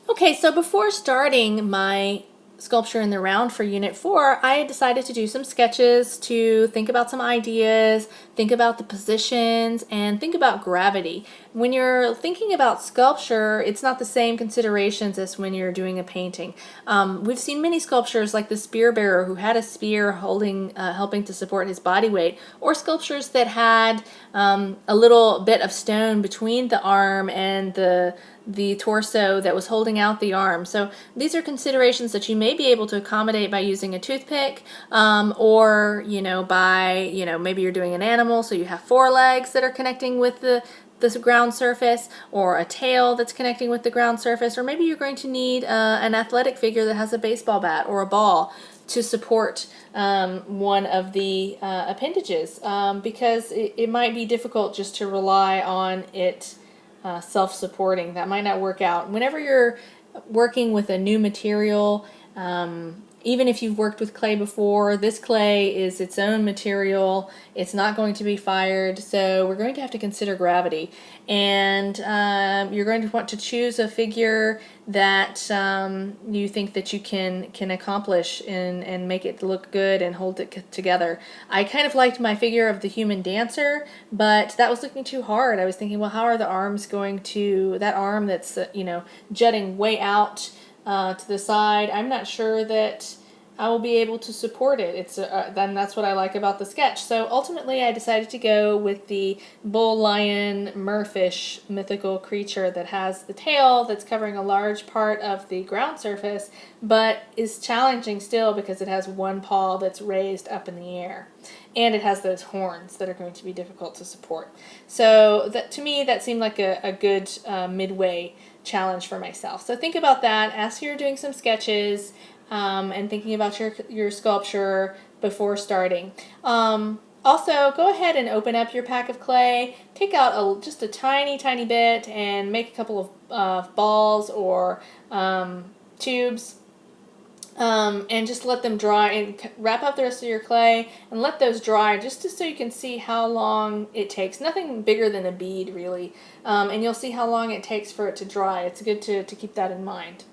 Okay, so before starting my sculpture in the round for Unit 4, I decided to do some sketches to think about some ideas, think about the positions, and think about gravity. When you're thinking about sculpture, it's not the same considerations as when you're doing a painting. We've seen many sculptures like the spear bearer who had a spear holding, helping to support his body weight, or sculptures that had a little bit of stone between the arm and the torso that was holding out the arm. So these are considerations that you may be able to accommodate by using a toothpick, or by maybe you're doing an animal, so you have four legs that are connecting with the ground surface, or a tail that's connecting with the ground surface, or maybe you're going to need an athletic figure that has a baseball bat or a ball to support one of the appendages, because it might be difficult just to rely on it self-supporting. That might not work out. Whenever you're working with a new material, even if you've worked with clay before, this clay is its own material. It's not going to be fired, so we're going to have to consider gravity. And you're going to want to choose a figure that you think that you can accomplish and make it look good and hold it together. I kind of liked my figure of the human dancer, but that was looking too hard. I was thinking, well, how are the arms going to, that arm that's jutting way out to the side, I'm not sure that I will be able to support it. Then that's what I like about the sketch. So ultimately I decided to go with the bull lion merfish mythical creature that has the tail that's covering a large part of the ground surface, but is challenging still because it has one paw that's raised up in the air. And it has those horns that are going to be difficult to support. So that, to me, that seemed like a good midway challenge for myself. So think about that as you're doing some sketches, and thinking about your sculpture before starting. Also, go ahead and open up your pack of clay, take out just a tiny bit, and make a couple of balls or tubes, and just let them dry, and wrap up the rest of your clay and let those dry just so you can see how long it takes. Nothing bigger than a bead, really, and you'll see how long it takes for it to dry. It's good to keep that in mind.